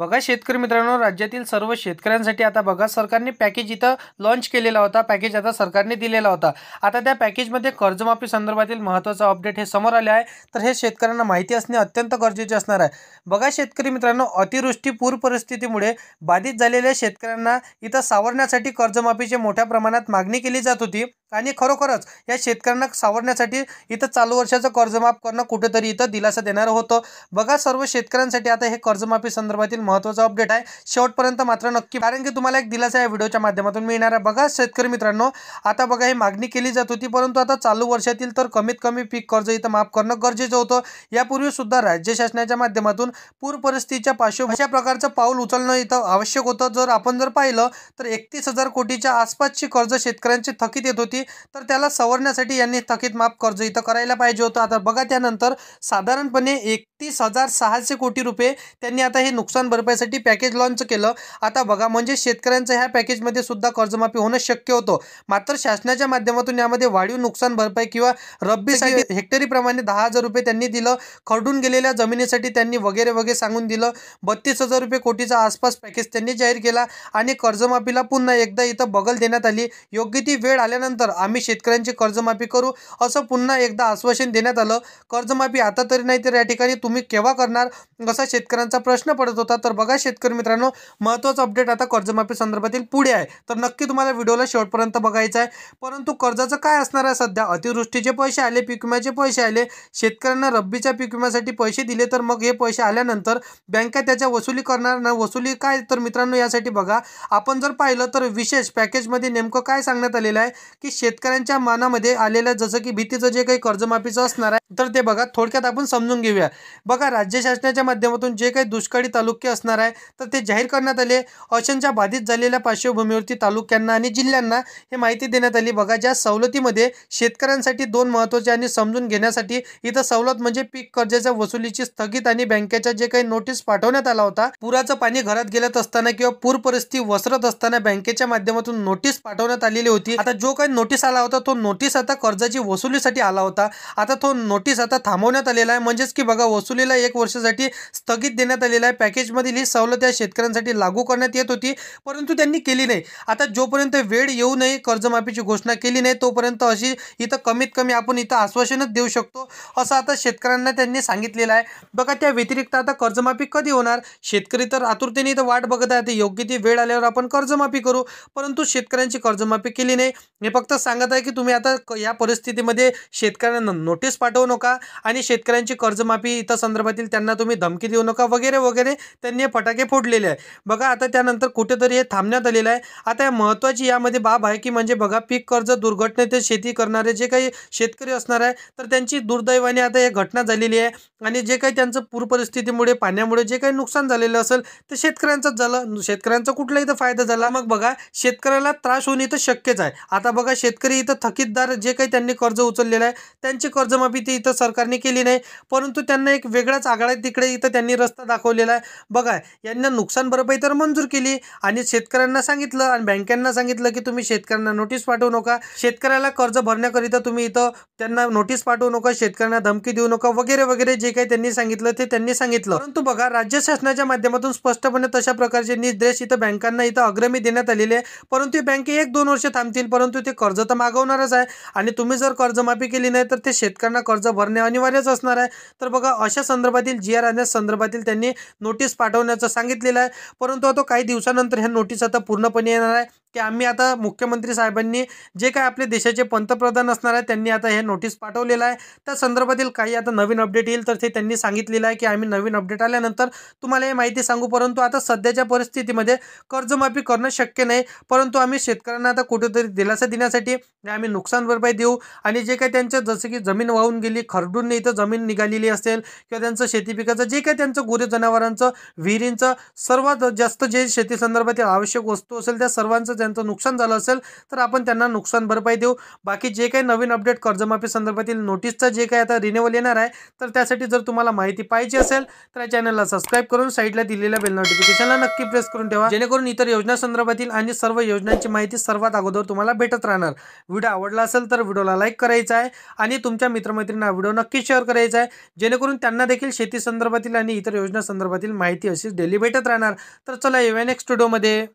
बघा शेतकरी मित्रांनो, राज्यातील सर्व शेतकऱ्यांसाठी आता बघा सरकारने पॅकेज इथं लॉन्च केलेला होता. पॅकेज आता सरकारने दिलेला होता. आता त्या पॅकेजमध्ये कर्जमाफी संदर्भातील महत्त्वाचा अपडेट हे समोर आले आहे. तर हे शेतकऱ्यांना माहिती असणे अत्यंत गरजेचे असणार आहे. बघा शेतकरी मित्रांनो, अतिवृष्टी पूर परिस्थितीमुळे बाधित झालेल्या शेतकऱ्यांना इथं सावरण्यासाठी कर्जमाफीची मोठ्या प्रमाणात मागणी केली जात होती आणि खरोखरच या शेतकऱ्यांना सावरण्यासाठी इथं चालू वर्षाचं कर्जमाफ करणं कुठेतरी इथं दिलासा देणारं होतं. बघा सर्व शेतकऱ्यांसाठी आता हे कर्जमाफी संदर्भातील महत्त्वाचा अपडेट आहे. शेवटपर्यंत मात्र नक्की, कारण की तुम्हाला एक दिलासा या व्हिडिओच्या माध्यमातून मिळणार आहे. बघा शेतकरी मित्रांनो, आता बघा ही मागणी केली जात होती, परंतु आता चालू वर्षातील तर कमीत कमी पीक कर्ज इथं माफ करणं गरजेचं होतं. यापूर्वी सुद्धा राज्य शासनाच्या माध्यमातून पूर परिस्थितीच्या पार्श्वभूमीवर अशा प्रकारचं पाऊल उचलणं इथं आवश्यक होतं. आपण जर पाहिलं तर 31,000 कोटीच्या आसपासची कर्ज शेतकऱ्यांची थकीत येत होती, तर त्याला सवरण्यासाठी यांनी थकीत माफ कर्ज इथं करायला पाहिजे होतं. आता बघा त्यानंतर साधारणपणे 31,600 कोटी रुपये त्यांनी आता हे नुकसान भरपाईसाठी पॅकेज लॉन्च केलं. आता बघा म्हणजे शेतकऱ्यांचं ह्या पॅकेजमध्ये सुद्धा कर्जमाफी होणं शक्य होतं. मात्र शासनाच्या माध्यमातून यामध्ये वाढीव नुकसान भरपाई किंवा रब्बीसाठी हेक्टरी प्रमाणे 10,000 रुपये त्यांनी दिलं. खरडून गेलेल्या जमिनीसाठी त्यांनी वगैरे वगैरे सांगून दिलं. 32,000 रुपये कोटीचा आसपास पॅकेज त्यांनी जाहीर केला आणि कर्जमाफीला पुन्हा एकदा इथं बगल देण्यात आली. योग्य ती वेळ आल्यानंतर आम्ही शेतकऱ्यांची कर्जमाफी करू असं पुन्हा एकदा आश्वासन देण्यात आलं. कर्जमाफी आता तरी नाही तर या ठिकाणी तुम्ही केव्हा करणार असा शेतकऱ्यांचा प्रश्न पडत होता. तर बघा शेतकरी मित्रांनो, महत्त्वाचं अपडेट आता कर्जमाफी संदर्भातील पुढे आहे, तर नक्की तुम्हाला व्हिडिओला शेवटपर्यंत बघायचं आहे. परंतु कर्जाचं काय असणार आहे, सध्या अतिवृष्टीचे पैसे आले, पीक विम्याचे पैसे आले, शेतकऱ्यांना रब्बीच्या पीक विम्यासाठी पैसे दिले, तर मग हे पैसे आल्यानंतर बँका त्याच्या वसुली करणार ना. वसुली काय, तर मित्रांनो यासाठी बघा आपण जर पाहिलं तर विशेष पॅकेजमध्ये नेमकं काय सांगण्यात आलेलं आहे की शेतकऱ्यांच्या मनामध्ये आलेलं जसं की भीतीचं जे काही कर्जमाफीचं असणार आहे, तर ते बघा थोडक्यात आपण समजून घेऊया. बघा राज्य शासनाच्या माध्यमातून जे काही दुष्काळी तालुके असणार आहे तर ते जाहीर करण्यात आले. अशांच्या बाधित झालेल्या पार्श्वभूमीवरती तालुक्यांना आणि जिल्ह्यांना हे माहिती देण्यात आली. बघा ज्या सवलतीमध्ये शेतकऱ्यांसाठी दोन महत्त्वाचे आणि समजून घेण्यासाठी इथं सवलत म्हणजे पीक कर्जाच्या वसुलीची स्थगित आणि बँकेच्या जे काही नोटीस पाठवण्यात आला होता. पुराचं पाणी घरात गेलत असताना किंवा पूर परिस्थिती वसरत असताना बँकेच्या माध्यमातून नोटीस पाठवण्यात आलेली होती. आता जो काही नोटीस आला होता तो नोटीस आता कर्जाची वसुलीसाठी आला होता. आता तो नोटीस आता थांबवण्यात आलेला आहे. म्हणजेच की बघा वसुलीला 1 वर्षासाठी स्थगित देण्यात आलेला आहे. पॅकेजमधील ही सवलत या शेतकऱ्यांसाठी लागू करण्यात येत होती, परंतु त्यांनी केली नाही. आता जोपर्यंत वेळ येऊ नये कर्जमाफीची घोषणा केली नाही तोपर्यंत अशी इथं कमीत कमी आपण इथं आश्वासनच देऊ शकतो असं आता शेतकऱ्यांना त्यांनी सांगितलेलं आहे. बघा त्या व्यतिरिक्त आता कर्जमाफी कधी होणार, शेतकरी तर आतुरतेने इथं वाट बघत आहे. योग्य ती वेळ आल्यावर आपण कर्जमाफी करू, परंतु शेतकऱ्यांची कर्जमाफी केली नाही. हे फक्त सांगत आहे की तुम्ही आता या परिस्थितीमध्ये शेतकऱ्यांना नोटीस पाठवू नका आणि शेतकऱ्यांची कर्जमाफी इथं संदर्भातील त्यांना तुम्ही धमकी देऊ नका वगैरे वगैरे त्यांनी फटाके फोडलेले आहे. बघा आता त्यानंतर कुठेतरी हे थांबण्यात आलेलं आहे. आता या महत्त्वाची यामध्ये बाब आहे की म्हणजे बघा पीक कर्ज दुर्घटनेत शेती करणारे जे काही शेतकरी असणार आहे तर त्यांची दुर्दैवाने आता ही घटना झालेली आहे आणि जे काही त्यांचं पूर परिस्थितीमुळे पाण्यामुळे जे काही नुकसान झालेलं असेल ते शेतकऱ्यांचंच झालं. शेतकऱ्यांचा कुठलाही इथं फायदा झाला. मग बघा शेतकऱ्याला त्रास होणे इथं शक्यच आहे. आता बघा शेतकरी इथं थकीतदार जे काही त्यांनी कर्ज उचललेलं आहे त्यांची कर्जमाफी ती इथं सरकारने केली नाही, परंतु त्यांना एक वेगळाच आगळा तिकडे इथं त्यांनी रस्ता दाखवलेला आहे. बघा यांना नुकसान भरपाई तर मंजूर केली आणि शेतकऱ्यांना सांगितलं आणि बँकांना सांगितलं की तुम्ही शेतकऱ्यांना नोटीस पाठवू नका, शेतकऱ्याला कर्ज भरण्याकरिता तुम्ही इथं त्यांना नोटीस पाठवू नका, शेतकऱ्यांना धमकी देऊ नका वगैरे वगैरे जे काही त्यांनी सांगितलं ते त्यांनी सांगितलं. परंतु बघा राज्य शासनाच्या माध्यमातून स्पष्टपणे तशा प्रकारचे निर्देश इथं बँकांना इथं अग्रमी देण्यात आलेले आहे. परंतु बँके 1-2 वर्ष थांबतील, परंतु ते कर्ज तर मागवणारच आहे आणि तुम्ही जर कर्जमाफी केली नाही तर ते शेतकऱ्यांना कर्ज भरणे अनिवार्यच असणार आहे. तर बघा अशा संदर्भातील GR आणण्यास संदर्भातील त्यांनी नोटीस पाठवण्याचं सांगितलेलं आहे. परंतु आता काही दिवसानंतर ह्या नोटीस आता पूर्णपणे येणार आहे की आम्ही आता मुख्यमंत्री साहेबांनी जे काय आपले देशाचे पंतप्रधान असणार आहे त्यांनी आता हे नोटीस पाठवलेलं आहे. त्या संदर्भातील काही आता नवीन अपडेट येईल तर ते त्यांनी सांगितलेलं आहे की आम्ही नवीन अपडेट आल्यानंतर तुम्हाला हे माहिती सांगू. परंतु आता सध्याच्या परिस्थितीमध्ये कर्जमाफी करणं शक्य नाही, परंतु आम्ही शेतकऱ्यांना आता कुठेतरी दिलासा देण्यासाठी आम्ही नुकसान भरपाई देऊ आणि जे काही त्यांचं जसं की जमीन वाहून गेली, खरडून इथं जमीन निघालेली असेल किंवा त्यांचं शेती पिकाचं जे काही त्यांचं गुरे जनावरांचं विहिरींचं सर्वात जास्त जे शेती संदर्भातील आवश्यक वस्तू असेल त्या सर्वांचं त्यांचं नुकसान झालं असेल तर आपण त्यांना नुकसान भरपाई देऊ. बाकी जे काही नवीन अपडेट कर्जमाफी संदर्भातील नोटीसचं जे काही आता रिन्युअल येणार आहे तर त्यासाठी जर तुम्हाला माहिती पाहिजे असेल तर या चॅनलला सबस्क्राईब करून साईडला दिलेल्या बेल नोटिफिकेशनला नक्की प्रेस करून ठेवा, जेणेकरून इतर योजना संदर्भातील आणि सर्व योजनांची माहिती सर्वात अगोदर तुम्हाला भेटत राहणार. राहणार. व्हिडिओ आवडला असेल तर व्हिडिओला लाईक करायचा आहे आणि तुमच्या मित्रमैत्रिणींना व्हिडिओ नक्की शेअर करायचा आहे, जेणेकरून त्यांना देखील शेती संदर्भातील आणि इतर योजना संदर्भातील माहिती अशीच डेली भेटत राहणार. तर चला येऊया नेक्स्ट व्हिडिओमध्ये.